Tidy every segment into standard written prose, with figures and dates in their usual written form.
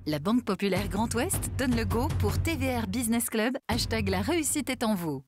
La Banque Populaire Grand Ouest donne le go pour TVR Business Club, hashtag la réussite est en vous.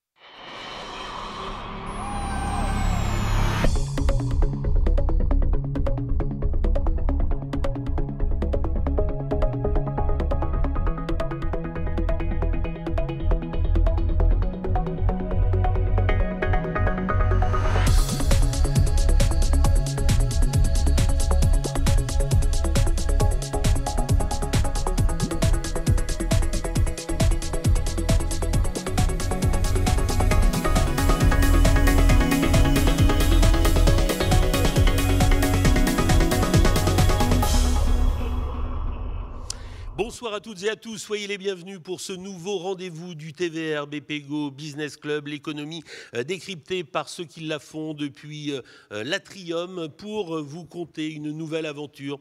Bonsoir à toutes et à tous, soyez les bienvenus pour ce nouveau rendez-vous du TVR BPGO Business Club, l'économie décryptée par ceux qui la font depuis l'Atrium pour vous conter une nouvelle aventure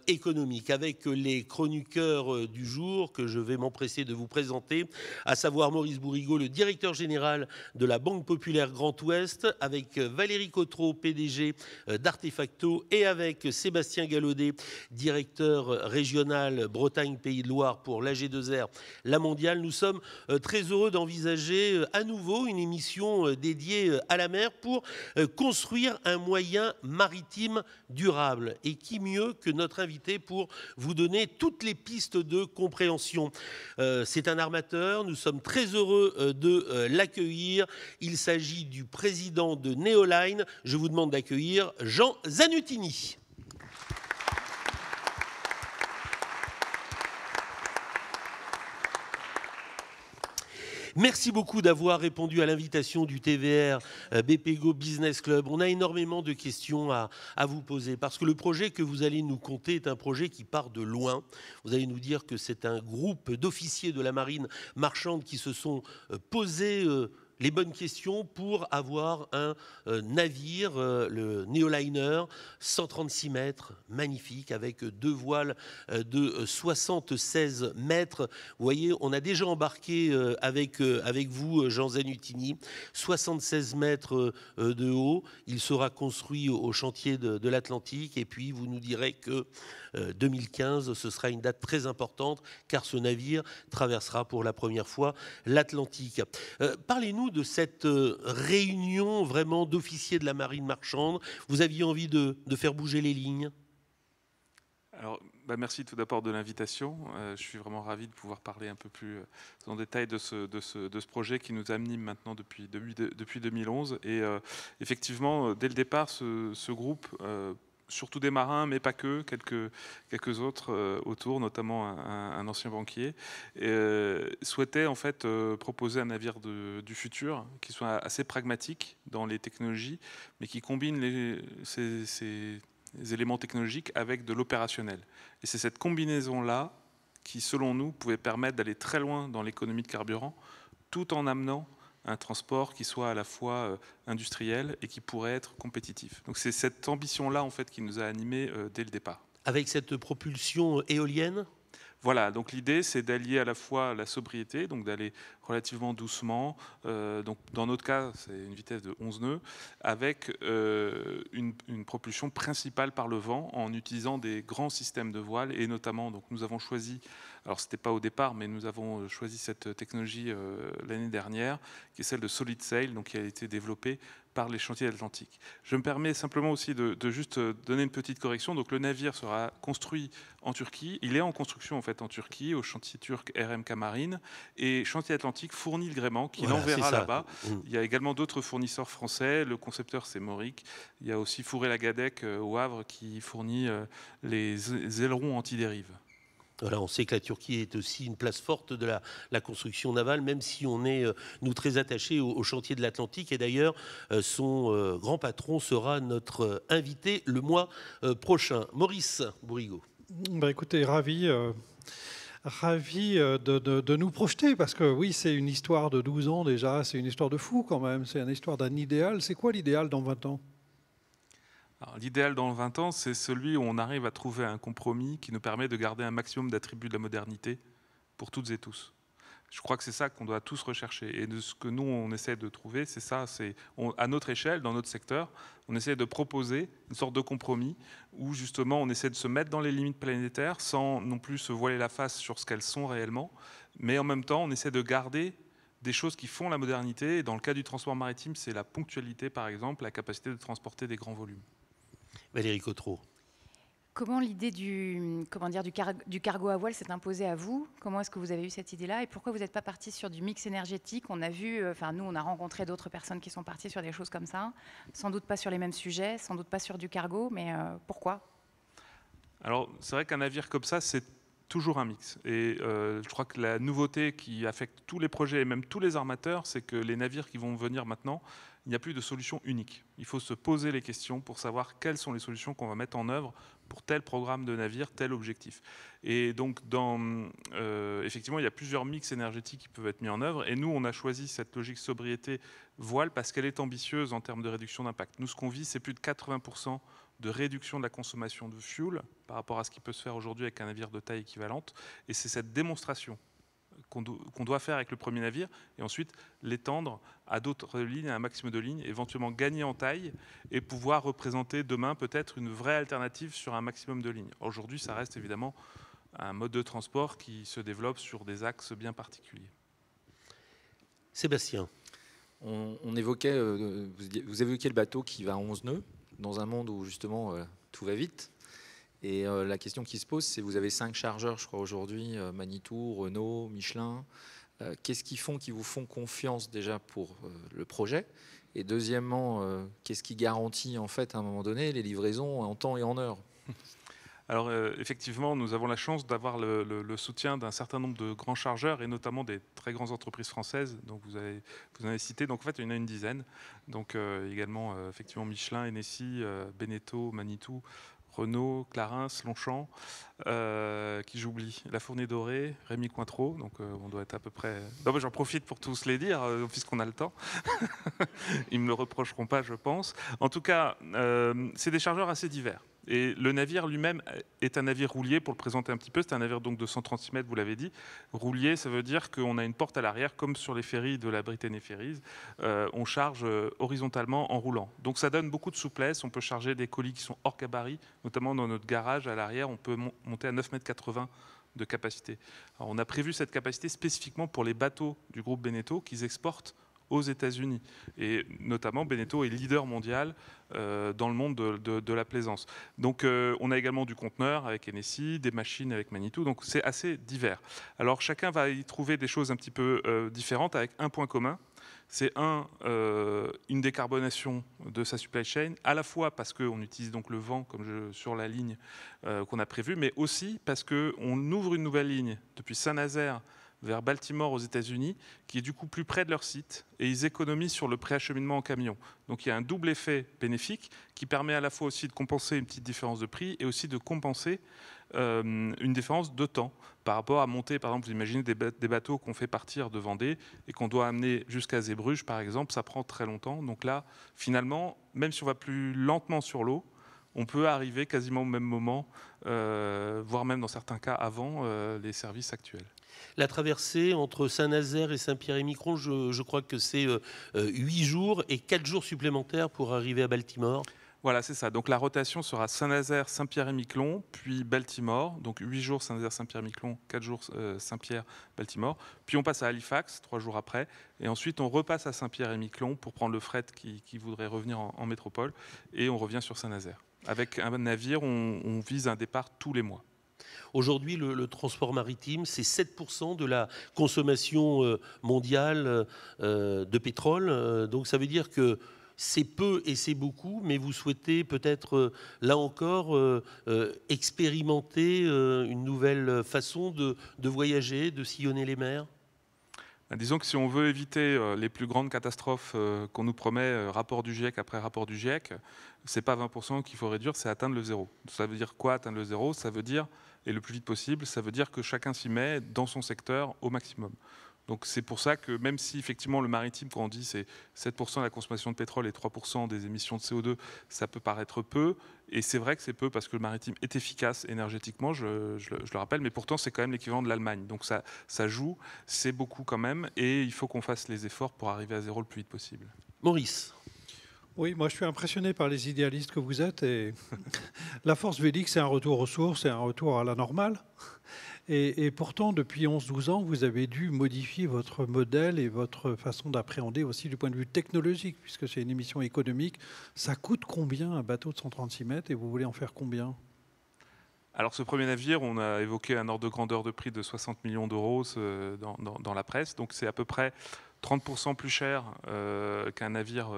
économique avec les chroniqueurs du jour que je vais m'empresser de vous présenter, à savoir Maurice Bourrigaud, le directeur général de la Banque Populaire Grand Ouest, avec Valérie Cotreau, PDG d'Artefacto, et avec Sébastien Gallaudet, directeur régional Bretagne Pays de Loire pour l'AG2R, la mondiale. Nous sommes très heureux d'envisager à nouveau une émission dédiée à la mer pour construire un moyen maritime durable. Et qui mieux que notre invité pour vous donner toutes les pistes de compréhension. C'est un armateur, nous sommes très heureux de l'accueillir. Il s'agit du président de Neoline. Je vous demande d'accueillir Jean Zanutini. Merci beaucoup d'avoir répondu à l'invitation du TVR BPGO Business Club. On a énormément de questions à vous poser parce que le projet que vous allez nous conter est un projet qui part de loin. Vous allez nous dire que c'est un groupe d'officiers de la marine marchande qui se sont posés les bonnes questions pour avoir un navire, le Neoliner, 136 mètres, magnifique, avec deux voiles de 76 mètres. Vous voyez, on a déjà embarqué avec vous, Jean Zanutini, 76 mètres de haut. Il sera construit au chantier de l'Atlantique et puis vous nous direz que 2015, ce sera une date très importante car ce navire traversera pour la première fois l'Atlantique. Parlez-nous de cette réunion vraiment d'officiers de la marine marchande. Vous aviez envie de faire bouger les lignes? Alors, merci tout d'abord de l'invitation. Je suis vraiment ravi de pouvoir parler un peu plus en détail de ce projet qui nous anime maintenant depuis 2011. Et effectivement, dès le départ, ce groupe, surtout des marins, mais pas que, quelques autres autour, notamment un ancien banquier, souhaitait en fait proposer un navire du futur qui soit assez pragmatique dans les technologies, mais qui combine ces éléments technologiques avec de l'opérationnel. Et c'est cette combinaison-là qui, selon nous, pouvait permettre d'aller très loin dans l'économie de carburant, tout en amenant un transport qui soit à la fois industriel et qui pourrait être compétitif. Donc c'est cette ambition-là en fait qui nous a animés dès le départ. Avec cette propulsion éolienne ? Voilà, donc l'idée c'est d'allier à la fois la sobriété, donc d'aller relativement doucement, donc dans notre cas c'est une vitesse de 11 nœuds, avec une propulsion principale par le vent en utilisant des grands systèmes de voile et notamment, donc nous avons choisi, alors c'était pas au départ, mais nous avons choisi cette technologie l'année dernière, qui est celle de Solid Sail, donc qui a été développée par les chantiers Atlantiques. Je me permets simplement aussi de juste donner une petite correction. Donc le navire sera construit en Turquie. Il est en construction en fait en Turquie, au chantier turc RMK Marine. Et Chantier Atlantique fournit le gréement qu'il enverra là-bas. Il y a également d'autres fournisseurs français. Le concepteur c'est Mauric. Il y a aussi Fourré-Lagadec au Havre qui fournit les ailerons anti-dérive. Voilà, on sait que la Turquie est aussi une place forte de la construction navale, même si on est, nous, très attachés au chantier de l'Atlantique. Et d'ailleurs, son grand patron sera notre invité le mois prochain. Maurice Bourrigaud. Écoutez, ravi de nous projeter, parce que oui, c'est une histoire de 12 ans déjà, c'est une histoire de fou quand même, c'est une histoire d'un idéal. C'est quoi l'idéal dans 20 ans ? L'idéal dans 20 ans, c'est celui où on arrive à trouver un compromis qui nous permet de garder un maximum d'attributs de la modernité pour toutes et tous. Je crois que c'est ça qu'on doit tous rechercher. Et de ce que nous, on essaie de trouver, c'est ça. À notre échelle, dans notre secteur, on essaie de proposer une sorte de compromis où justement on essaie de se mettre dans les limites planétaires sans non plus se voiler la face sur ce qu'elles sont réellement. Mais en même temps, on essaie de garder des choses qui font la modernité. Et dans le cas du transport maritime, c'est la ponctualité, par exemple, la capacité de transporter des grands volumes. Valérie Cotreau. Comment l'idée du cargo à voile s'est imposée à vous? Comment est-ce que vous avez eu cette idée-là? Et pourquoi vous n'êtes pas parti sur du mix énergétique? On a vu, nous, on a rencontré d'autres personnes qui sont parties sur des choses comme ça. Sans doute pas sur les mêmes sujets, sans doute pas sur du cargo, mais pourquoi? Alors, c'est vrai qu'un navire comme ça, c'est toujours un mix. Et je crois que la nouveauté qui affecte tous les projets et même tous les armateurs, c'est que les navires qui vont venir maintenant, il n'y a plus de solution unique. Il faut se poser les questions pour savoir quelles sont les solutions qu'on va mettre en œuvre pour tel programme de navire, tel objectif. Et donc, effectivement, il y a plusieurs mix énergétiques qui peuvent être mis en œuvre. Et nous, on a choisi cette logique sobriété voile parce qu'elle est ambitieuse en termes de réduction d'impact. Nous, ce qu'on vise, c'est plus de 80% de réduction de la consommation de fuel par rapport à ce qui peut se faire aujourd'hui avec un navire de taille équivalente. Et c'est cette démonstration qu'on doit faire avec le premier navire et ensuite l'étendre à d'autres lignes, à un maximum de lignes, éventuellement gagner en taille et pouvoir représenter demain peut-être une vraie alternative sur un maximum de lignes. Aujourd'hui, ça reste évidemment un mode de transport qui se développe sur des axes bien particuliers. Sébastien. On évoquait, vous évoquiez le bateau qui va à 11 nœuds dans un monde où justement tout va vite. Et la question qui se pose, c'est vous avez 5 chargeurs, je crois, aujourd'hui, Manitou, Renault, Michelin. Qu'est-ce qui vous font confiance déjà pour le projet? Et deuxièmement, qu'est-ce qui garantit en fait à un moment donné les livraisons en temps et en heure? Alors effectivement, nous avons la chance d'avoir le soutien d'un certain nombre de grands chargeurs et notamment des très grandes entreprises françaises. Donc vous en avez cité. Donc en fait, il y en a une dizaine. Donc également effectivement Michelin, Hennessy, Beneteau, Manitou, Renault, Clarins, Longchamp, qui j'oublie, La Fournée Dorée, Rémi Cointreau, donc on doit être à peu près... Non, mais j'en profite pour tous les dire, puisqu'on a le temps. Ils ne me le reprocheront pas, je pense. En tout cas, c'est des chargeurs assez divers. Et le navire lui-même est un navire roulier, pour le présenter un petit peu. C'est un navire donc de 136 mètres, vous l'avez dit. Roulier, ça veut dire qu'on a une porte à l'arrière, comme sur les ferries de la Britannic Ferries. On charge horizontalement en roulant. Donc ça donne beaucoup de souplesse. On peut charger des colis qui sont hors gabarit, notamment dans notre garage à l'arrière. On peut monter à 9,80 m de capacité. Alors, on a prévu cette capacité spécifiquement pour les bateaux du groupe Beneteau qu'ils exportent aux États-Unis. Et notamment, Beneteau est leader mondial dans le monde de la plaisance. Donc, on a également du conteneur avec Hennessy, des machines avec Manitou. Donc, c'est assez divers. Alors, chacun va y trouver des choses un petit peu différentes avec un point commun. C'est une décarbonation de sa supply chain, à la fois parce qu'on utilise donc le vent comme sur la ligne qu'on a prévue, mais aussi parce qu'on ouvre une nouvelle ligne depuis Saint-Nazaire vers Baltimore aux États-Unis, qui est du coup plus près de leur site, et ils économisent sur le préacheminement en camion. Donc il y a un double effet bénéfique qui permet à la fois aussi de compenser une petite différence de prix et aussi de compenser une différence de temps par rapport à monter, par exemple, vous imaginez des bateaux qu'on fait partir de Vendée et qu'on doit amener jusqu'à Zeebrugge, par exemple, ça prend très longtemps. Donc là, finalement, même si on va plus lentement sur l'eau, on peut arriver quasiment au même moment, voire même dans certains cas avant les services actuels. La traversée entre Saint-Nazaire et Saint-Pierre-et-Miquelon, je crois que c'est 8 jours et 4 jours supplémentaires pour arriver à Baltimore. Voilà, c'est ça. Donc la rotation sera Saint-Nazaire, Saint-Pierre-et-Miquelon, puis Baltimore. Donc 8 jours Saint-Nazaire, Saint-Pierre-et-Miquelon, 4 jours Saint-Pierre, Baltimore. Puis on passe à Halifax, 3 jours après. Et ensuite, on repasse à Saint-Pierre-et-Miquelon pour prendre le fret qui voudrait revenir en métropole. Et on revient sur Saint-Nazaire. Avec un navire, on vise un départ tous les mois. Aujourd'hui, le transport maritime, c'est 7% de la consommation mondiale de pétrole. Donc ça veut dire que c'est peu et c'est beaucoup, mais vous souhaitez peut-être, là encore, expérimenter une nouvelle façon de voyager, de sillonner les mers? Disons que si on veut éviter les plus grandes catastrophes qu'on nous promet, rapport du GIEC après rapport du GIEC, ce n'est pas 20% qu'il faut réduire, c'est atteindre le zéro. Ça veut dire quoi, atteindre le zéro? Ça veut dire, et le plus vite possible, ça veut dire que chacun s'y met dans son secteur au maximum. Donc c'est pour ça que même si effectivement le maritime, quand on dit c'est 7% de la consommation de pétrole et 3% des émissions de CO2, ça peut paraître peu. Et c'est vrai que c'est peu parce que le maritime est efficace énergétiquement, je le rappelle, mais pourtant c'est quand même l'équivalent de l'Allemagne. Donc ça joue, c'est beaucoup quand même, et il faut qu'on fasse les efforts pour arriver à zéro le plus vite possible. Maurice. Oui, moi je suis impressionné par les idéalistes que vous êtes. Et la force vélique, c'est un retour aux sources, c'est un retour à la normale. Et pourtant, depuis 11-12 ans, vous avez dû modifier votre modèle et votre façon d'appréhender aussi du point de vue technologique, puisque c'est une émission économique. Ça coûte combien un bateau de 136 mètres et vous voulez en faire combien ? Alors ce premier navire, on a évoqué un ordre de grandeur de prix de 60 millions d'euros dans la presse. Donc c'est à peu près 30% plus cher qu'un navire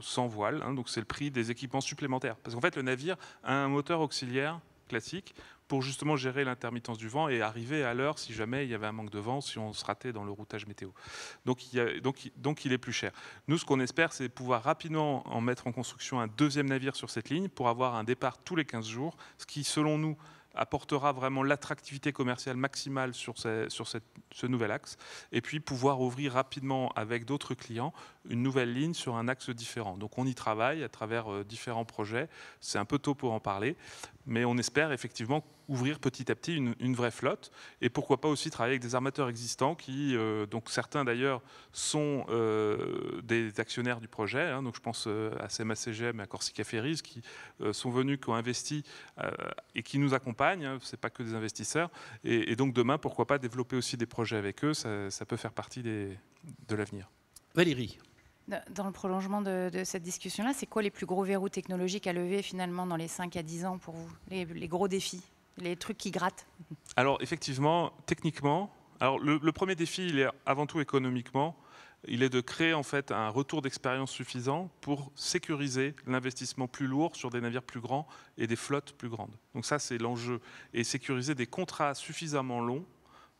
sans voile. Hein. Donc c'est le prix des équipements supplémentaires. Parce qu'en fait, le navire a un moteur auxiliaire classique pour justement gérer l'intermittence du vent et arriver à l'heure si jamais il y avait un manque de vent, si on se ratait dans le routage météo. Donc il est plus cher. Nous, ce qu'on espère, c'est pouvoir rapidement en mettre en construction un deuxième navire sur cette ligne pour avoir un départ tous les 15 jours, ce qui, selon nous, apportera vraiment l'attractivité commerciale maximale sur ce nouvel axe, et puis pouvoir ouvrir rapidement avec d'autres clients une nouvelle ligne sur un axe différent. Donc on y travaille à travers différents projets, c'est un peu tôt pour en parler, mais on espère effectivement ouvrir petit à petit une vraie flotte, et pourquoi pas aussi travailler avec des armateurs existants qui, donc certains d'ailleurs, sont des actionnaires du projet, hein, donc je pense à CMA-CGM et à Corsica Ferries qui sont venus, qui ont investi et qui nous accompagnent, hein, ce n'est pas que des investisseurs, et donc demain, pourquoi pas développer aussi des projets avec eux, ça peut faire partie de l'avenir. Valérie. Dans le prolongement de cette discussion-là, c'est quoi les plus gros verrous technologiques à lever finalement dans les 5 à 10 ans pour vous, les gros défis, les trucs qui grattent? Alors effectivement, techniquement, alors le premier défi, il est avant tout économiquement, il est de créer en fait un retour d'expérience suffisant pour sécuriser l'investissement plus lourd sur des navires plus grands et des flottes plus grandes. Donc ça, c'est l'enjeu, et sécuriser des contrats suffisamment longs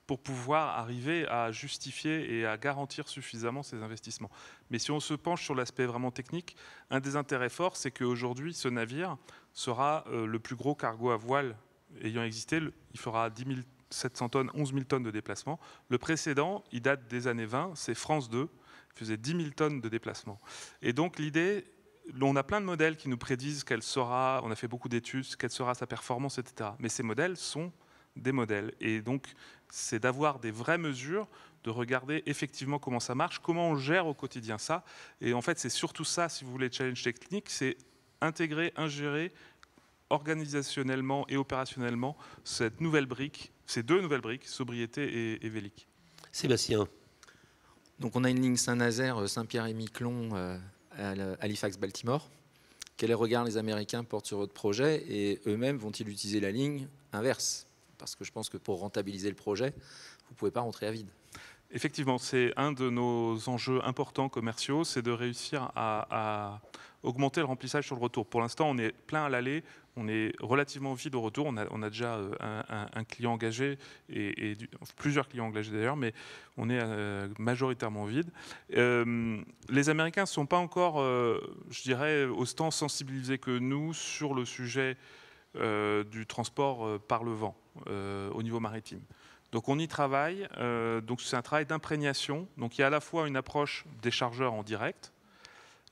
pour pouvoir arriver à justifier et à garantir suffisamment ces investissements. Mais si on se penche sur l'aspect vraiment technique, un des intérêts forts, c'est qu'aujourd'hui, ce navire sera le plus gros cargo à voile ayant existé. Il fera 10 700 tonnes, 11 000 tonnes de déplacement. Le précédent, il date des années 20, c'est France 2, il faisait 10 000 tonnes de déplacement. Et donc l'idée, on a plein de modèles qui nous prédisent quelle sera, on a fait beaucoup d'études, quelle sera sa performance, etc. Mais ces modèles sont des modèles. Et donc, c'est d'avoir des vraies mesures, de regarder effectivement comment ça marche, comment on gère au quotidien ça. Et en fait, c'est surtout ça, si vous voulez, challenge technique, c'est intégrer, ingérer organisationnellement et opérationnellement cette nouvelle brique, ces deux nouvelles briques, sobriété et vélique. Sébastien. Donc on a une ligne Saint-Nazaire, Saint-Pierre-et-Miquelon, Halifax-Baltimore. Quel regard les Américains portent sur votre projet et eux-mêmes vont-ils utiliser la ligne inverse? Parce que je pense que pour rentabiliser le projet, vous ne pouvez pas rentrer à vide. Effectivement, c'est un de nos enjeux importants commerciaux, c'est de réussir à augmenter le remplissage sur le retour. Pour l'instant, on est plein à l'aller, on est relativement vide au retour. On a déjà un client engagé, et plusieurs clients engagés d'ailleurs, mais on est majoritairement vide. Les Américains ne sont pas encore, je dirais, autant sensibilisés que nous sur le sujet du transport par le vent au niveau maritime. Donc on y travaille, donc c'est un travail d'imprégnation. Donc il y a à la fois une approche des chargeurs en direct,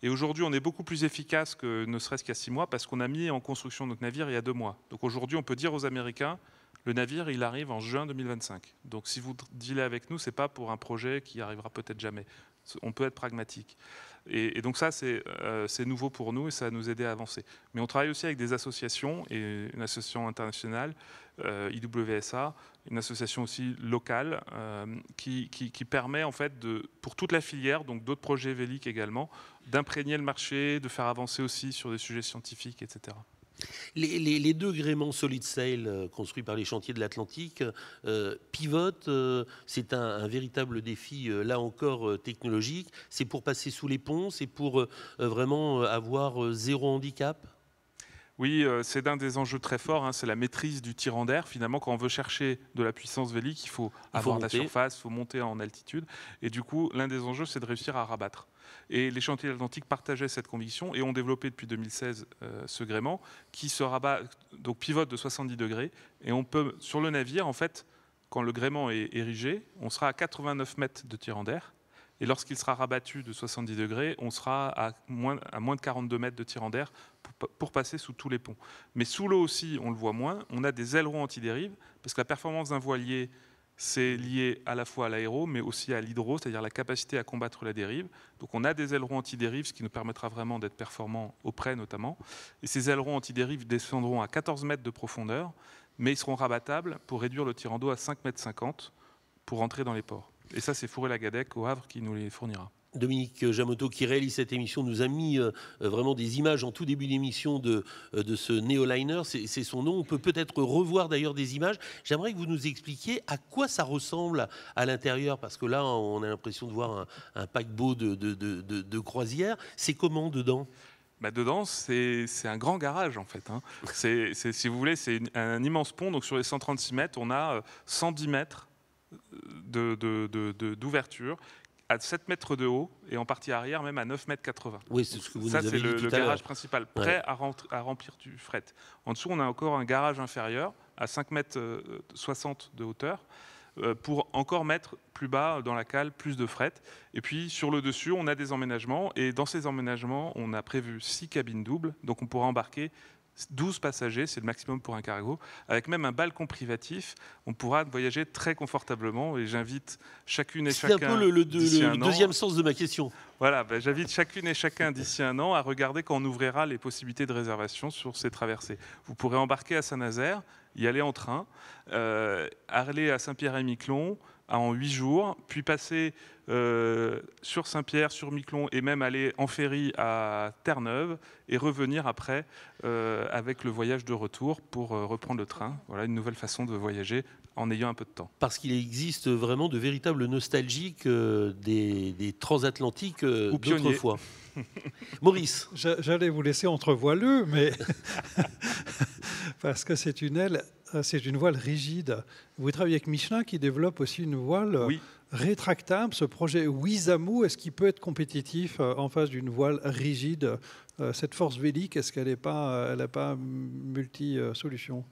et aujourd'hui on est beaucoup plus efficace que ne serait-ce qu'à 6 mois parce qu'on a mis en construction notre navire il y a 2 mois. Donc aujourd'hui on peut dire aux Américains, le navire il arrive en juin 2025. Donc si vous dealez avec nous, c'est pas pour un projet qui arrivera peut-être jamais. On peut être pragmatique. Et donc ça, c'est nouveau pour nous et ça va nous aider à avancer. Mais on travaille aussi avec des associations, et une association internationale, IWSA, une association aussi locale, qui permet en fait, pour toute la filière, donc d'autres projets véliques également, d'imprégner le marché, de faire avancer aussi sur des sujets scientifiques, etc. Les deux gréements Solid Sail construits par les chantiers de l'Atlantique pivotent. C'est un véritable défi, là encore, technologique. C'est pour passer sous les ponts, c'est pour vraiment avoir zéro handicap. Oui, c'est un des enjeux très forts, hein, c'est la maîtrise du tirant d'air. Finalement, quand on veut chercher de la puissance vélique, il faut avoir de la surface, il faut monter en altitude. Et du coup, l'un des enjeux, c'est de réussir à rabattre. Et les chantiers de l'Atlantique partageaient cette conviction et ont développé depuis 2016 ce gréement qui se rabat, donc pivote de 70 degrés. Et on peut, sur le navire, en fait, quand le gréement est érigé, on sera à 89 mètres de tirant d'air. Et lorsqu'il sera rabattu de 70 degrés, on sera à moins de 42 mètres de tirant d'air pour passer sous tous les ponts. Mais sous l'eau aussi, on le voit moins. On a des ailerons anti-dérive, parce que la performance d'un voilier, c'est lié à la fois à l'aéro, mais aussi à l'hydro, c'est-à-dire la capacité à combattre la dérive. Donc on a des ailerons anti-dérive, ce qui nous permettra vraiment d'être performants au près notamment. Et ces ailerons anti-dérive descendront à 14 mètres de profondeur, mais ils seront rabattables pour réduire le tirant d'eau à 5,50 mètres pour entrer dans les ports. Et ça, c'est Fourré-la-Gadec au Havre qui nous les fournira. Dominique Jamotot, qui réalise cette émission, nous a mis vraiment des images en tout début d'émission de ce Neoliner. C'est son nom. On peut peut-être revoir d'ailleurs des images. J'aimerais que vous nous expliquiez à quoi ça ressemble à l'intérieur, parce que là, on a l'impression de voir un paquebot de croisière. C'est comment dedans ? Dedans, c'est un grand garage en fait. Hein. Si vous voulez, c'est un immense pont. Donc sur les 136 mètres, on a 110 mètres d'ouverture, à 7 mètres de haut et en partie arrière même à 9,80 mètres. Oui, c'est ce que vous ça, nous avez c'est dit tout à l'heure. le garage principal, prêt à remplir du fret. En dessous, on a encore un garage inférieur à 5,60 mètres de hauteur pour encore mettre plus bas dans la cale plus de fret. Et puis sur le dessus, on a des emménagements et dans ces emménagements, on a prévu 6 cabines doubles, donc on pourra embarquer 12 passagers, c'est le maximum pour un cargo, avec même un balcon privatif. On pourra voyager très confortablement et j'invite chacune et chacun. C'est un peu le deuxième sens de ma question. Voilà, j'invite chacune et chacun d'ici un an à regarder quand on ouvrira les possibilités de réservation sur ces traversées. Vous pourrez embarquer à Saint-Nazaire, y aller en train, aller à Saint-Pierre-et-Miquelon en 8 jours, puis passer sur Saint-Pierre, sur Miquelon et même aller en ferry à Terre-Neuve et revenir après avec le voyage de retour pour reprendre le train. Voilà une nouvelle façon de voyager en ayant un peu de temps. Parce qu'il existe vraiment de véritables nostalgiques des transatlantiques d'autrefois. Maurice. J'allais vous laisser entrevoileux, mais parce que c'est une voile rigide. Vous travaillez avec Michelin qui développe aussi une voile rétractable. Ce projet Wizamo, est-ce qu'il peut être compétitif en face d'une voile rigide ? Cette force vélique, est-ce qu'elle n'a pas multi-solution ?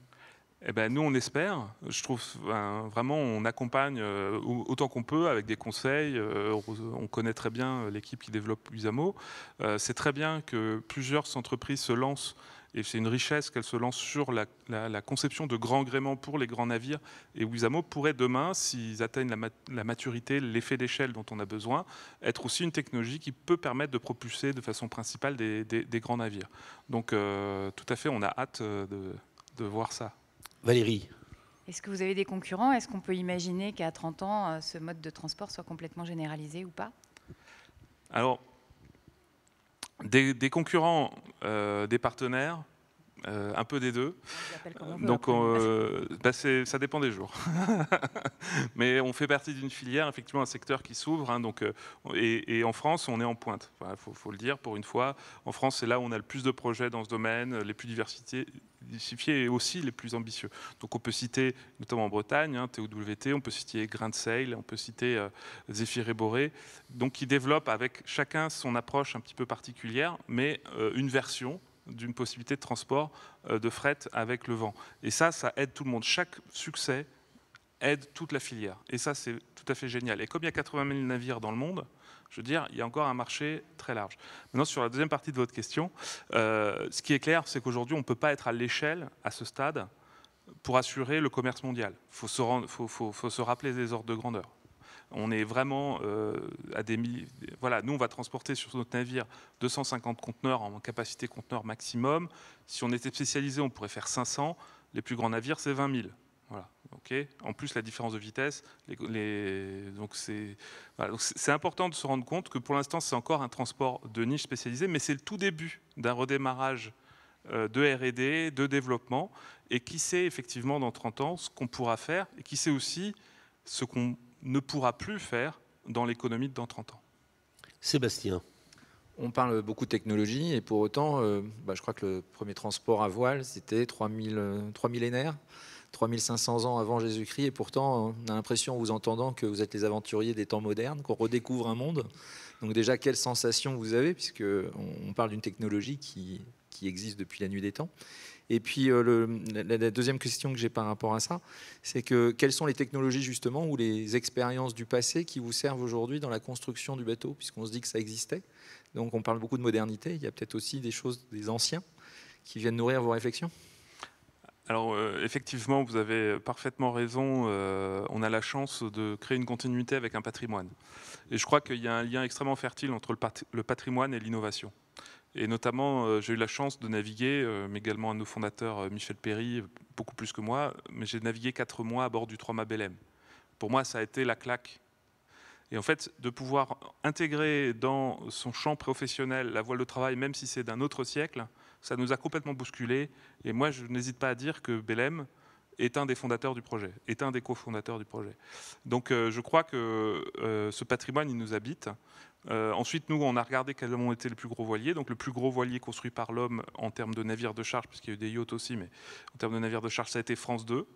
Nous, on espère. Je trouve vraiment, on accompagne autant qu'on peut avec des conseils. On connaît très bien l'équipe qui développe Wizamo. C'est très bien que plusieurs entreprises se lancent, et c'est une richesse qu'elles se lancent sur la conception de grands gréements pour les grands navires. Et Wizamo pourrait demain, s'ils atteignent la maturité, l'effet d'échelle dont on a besoin, être aussi une technologie qui peut permettre de propulser de façon principale des grands navires. Donc tout à fait, on a hâte de voir ça. Valérie. Est-ce que vous avez des concurrents ? Est-ce qu'on peut imaginer qu'à 30 ans, ce mode de transport soit complètement généralisé ou pas ? Alors, des concurrents, des partenaires, un peu des deux. Donc, ça dépend des jours. Mais on fait partie d'une filière, effectivement, un secteur qui s'ouvre. Hein, et en France, on est en pointe. Faut le dire, pour une fois. En France, c'est là où on a le plus de projets dans ce domaine, les plus diversifiés et aussi les plus ambitieux. Donc, on peut citer, notamment en Bretagne, TOWT, on peut citer Grain de Sail, on peut citer Zéphyr et Boré, donc qui développent avec chacun son approche un petit peu particulière, mais une version d'une possibilité de transport de fret avec le vent. Et ça aide tout le monde. Chaque succès aide toute la filière. Et ça, c'est tout à fait génial. Et comme il y a 80 000 navires dans le monde, je veux dire, il y a encore un marché très large. Maintenant, sur la deuxième partie de votre question, ce qui est clair, c'est qu'aujourd'hui, on ne peut pas être à l'échelle, à ce stade, pour assurer le commerce mondial. Il faut se rappeler des ordres de grandeur. On est vraiment à des milliers. Voilà, nous, on va transporter sur notre navire 250 conteneurs en capacité conteneur maximum. Si on était spécialisé, on pourrait faire 500. Les plus grands navires, c'est 20 000. Voilà. Okay. En plus, la différence de vitesse. Donc, c'est important de se rendre compte que pour l'instant, c'est encore un transport de niche spécialisé, mais c'est le tout début d'un redémarrage de R&D, de développement. Et qui sait effectivement dans 30 ans ce qu'on pourra faire et qui sait aussi ce qu'on ne pourra plus faire dans l'économie de dans 30 ans. Sébastien. On parle beaucoup de technologie et pour autant, je crois que le premier transport à voile, c'était 3 millénaires, 3500 ans avant Jésus-Christ. Et pourtant, on a l'impression, en vous entendant, que vous êtes les aventuriers des temps modernes, qu'on redécouvre un monde. Donc déjà, quelle sensation vous avez, puisqu'on parle d'une technologie qui existe depuis la nuit des temps. Et puis la deuxième question que j'ai par rapport à ça, c'est que quelles sont les technologies justement ou les expériences du passé qui vous servent aujourd'hui dans la construction du bateau, puisqu'on se dit que ça existait. Donc on parle beaucoup de modernité, il y a peut-être aussi des choses des anciens qui viennent nourrir vos réflexions. Alors effectivement, vous avez parfaitement raison, on a la chance de créer une continuité avec un patrimoine. Et je crois qu'il y a un lien extrêmement fertile entre le patrimoine et l'innovation. Et notamment, j'ai eu la chance de naviguer, mais également un de nos fondateurs, Michel Perry, beaucoup plus que moi, mais j'ai navigué 4 mois à bord du 3 mâts Belém. Pour moi, ça a été la claque. Et en fait, de pouvoir intégrer dans son champ professionnel la voile de travail, même si c'est d'un autre siècle, ça nous a complètement bousculé. Et moi, je n'hésite pas à dire que Belém est un des fondateurs du projet, est un des cofondateurs du projet. Donc je crois que ce patrimoine, il nous habite. Ensuite, nous, on a regardé quels ont été les plus gros voiliers. Donc le plus gros voilier construit par l'homme en termes de navires de charge, puisqu'il y a eu des yachts aussi, mais en termes de navires de charge, ça a été France 2.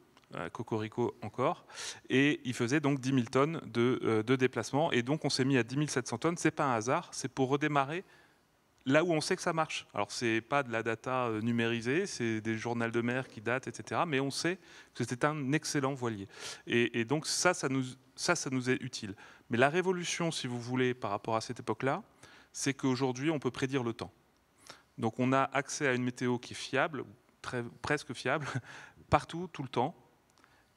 Cocorico encore, et il faisait donc 10 000 tonnes de déplacement, et donc on s'est mis à 10 700 tonnes, c'est pas un hasard, c'est pour redémarrer là où on sait que ça marche. Alors c'est pas de la data numérisée, c'est des journaux de mer qui datent, etc., mais on sait que c'était un excellent voilier, et donc ça nous est utile. Mais la révolution, si vous voulez, par rapport à cette époque-là, c'est qu'aujourd'hui on peut prédire le temps. Donc on a accès à une météo qui est fiable, presque fiable, partout, tout le temps.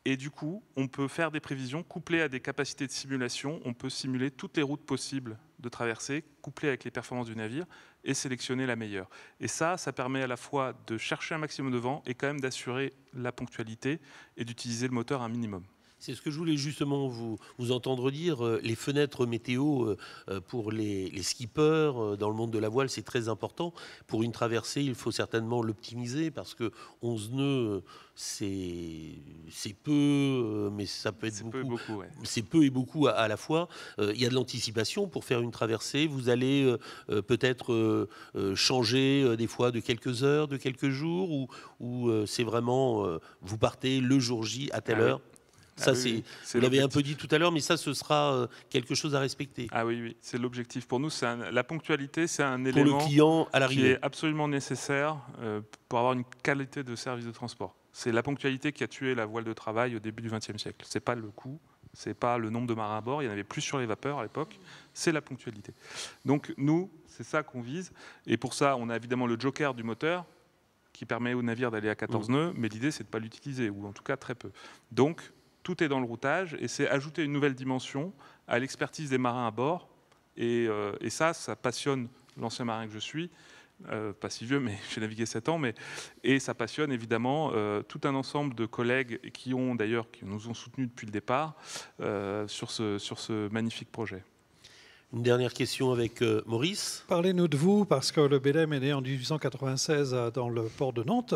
Et du coup, on peut faire des prévisions couplées à des capacités de simulation. On peut simuler toutes les routes possibles de traversée, couplées avec les performances du navire, et sélectionner la meilleure. Et ça permet à la fois de chercher un maximum de vent et quand même d'assurer la ponctualité et d'utiliser le moteur un minimum. C'est ce que je voulais justement vous entendre dire. Les fenêtres météo pour les skippers dans le monde de la voile, c'est très important. Pour une traversée, il faut certainement l'optimiser parce que 11 nœuds, c'est peu, mais ça peut être beaucoup. Ouais. C'est peu et beaucoup à la fois. Il y a de l'anticipation pour faire une traversée. Vous allez peut-être changer des fois de quelques heures, de quelques jours, ou c'est vraiment vous partez le jour J à telle heure. Ça, oui, vous l'avez un peu dit tout à l'heure, mais ça, ce sera quelque chose à respecter. Ah oui, c'est l'objectif. Pour nous, la ponctualité, c'est un élément pour le client à qui est absolument nécessaire pour avoir une qualité de service de transport. C'est la ponctualité qui a tué la voile de travail au début du XXe siècle. Ce n'est pas le coût, ce n'est pas le nombre de marins à bord, il y en avait plus sur les vapeurs à l'époque, c'est la ponctualité. Donc nous, c'est ça qu'on vise. Et pour ça, on a évidemment le joker du moteur, qui permet au navire d'aller à 14 nœuds, mais l'idée, c'est de ne pas l'utiliser, ou en tout cas très peu. Donc, tout est dans le routage, et c'est ajouter une nouvelle dimension à l'expertise des marins à bord. Et ça passionne l'ancien marin que je suis, pas si vieux, mais j'ai navigué 7 ans, et ça passionne évidemment tout un ensemble de collègues qui nous ont soutenus depuis le départ sur ce magnifique projet. Une dernière question avec Maurice. Parlez-nous de vous, parce que le Belém est né en 1896 dans le port de Nantes.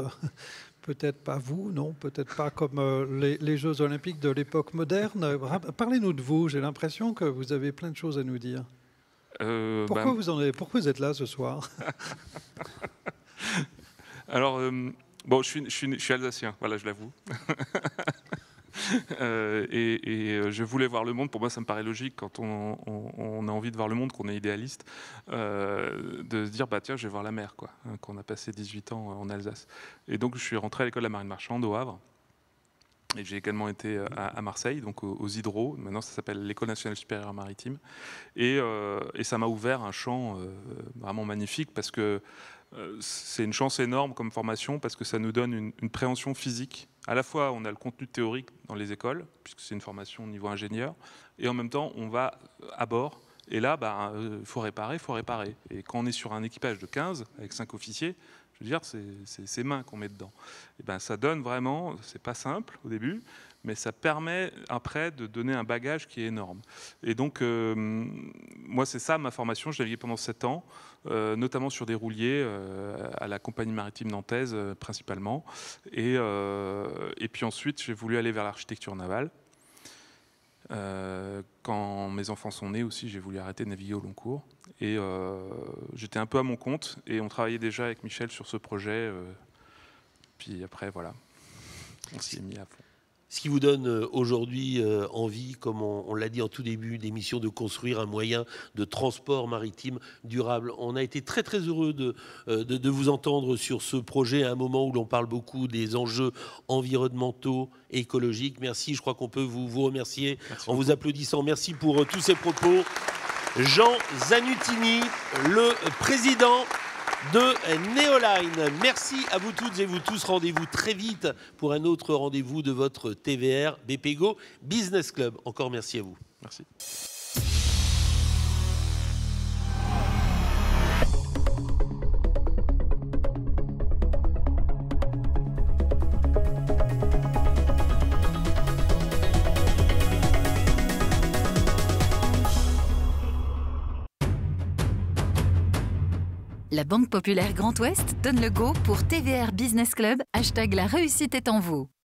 Peut-être pas vous, non, peut-être pas comme les Jeux Olympiques de l'époque moderne. Parlez-nous de vous, j'ai l'impression que vous avez plein de choses à nous dire. Pourquoi vous êtes là ce soir? Alors, bon, je suis alsacien, voilà, je l'avoue. Et je voulais voir le monde. Pour moi, ça me paraît logique quand on a envie de voir le monde, qu'on est idéaliste, de se dire bah tiens, je vais voir la mer, quoi. Qu'on a passé 18 ans en Alsace. Et donc, je suis rentré à l'école de la marine marchande au Havre. Et j'ai également été à Marseille, donc aux Hydros. Maintenant, ça s'appelle l'École nationale supérieure maritime. Et ça m'a ouvert un champ vraiment magnifique parce que c'est une chance énorme comme formation parce que ça nous donne une préhension physique. À la fois, on a le contenu théorique dans les écoles, puisque c'est une formation au niveau ingénieur, et en même temps, on va à bord. Et là, faut réparer. Et quand on est sur un équipage de 15, avec 5 officiers, je veux dire, c'est ses mains qu'on met dedans. Et ça donne vraiment, c'est pas simple au début, mais ça permet après de donner un bagage qui est énorme. Et donc, moi, c'est ça ma formation. Je naviguais pendant 7 ans, notamment sur des rouliers à la compagnie maritime nantaise principalement. Et puis ensuite, j'ai voulu aller vers l'architecture navale. Quand mes enfants sont nés aussi, j'ai voulu arrêter de naviguer au long cours. Et j'étais un peu à mon compte. Et on travaillait déjà avec Michel sur ce projet. Puis après, voilà, on s'y est mis à fond. Ce qui vous donne aujourd'hui envie, comme on l'a dit en tout début d'émission, de construire un moyen de transport maritime durable. On a été très très heureux de vous entendre sur ce projet à un moment où l'on parle beaucoup des enjeux environnementaux et écologiques. Merci, je crois qu'on peut vous remercier en vous applaudissant. Merci pour tous ces propos. Jean Zanutini, le président de Neoline. Merci à vous toutes et vous tous. Rendez-vous très vite pour un autre rendez-vous de votre TVR BPGO Business Club. Encore merci à vous. Merci. La Banque Populaire Grand Ouest donne le go pour TVR Business Club. #la réussite est en vous.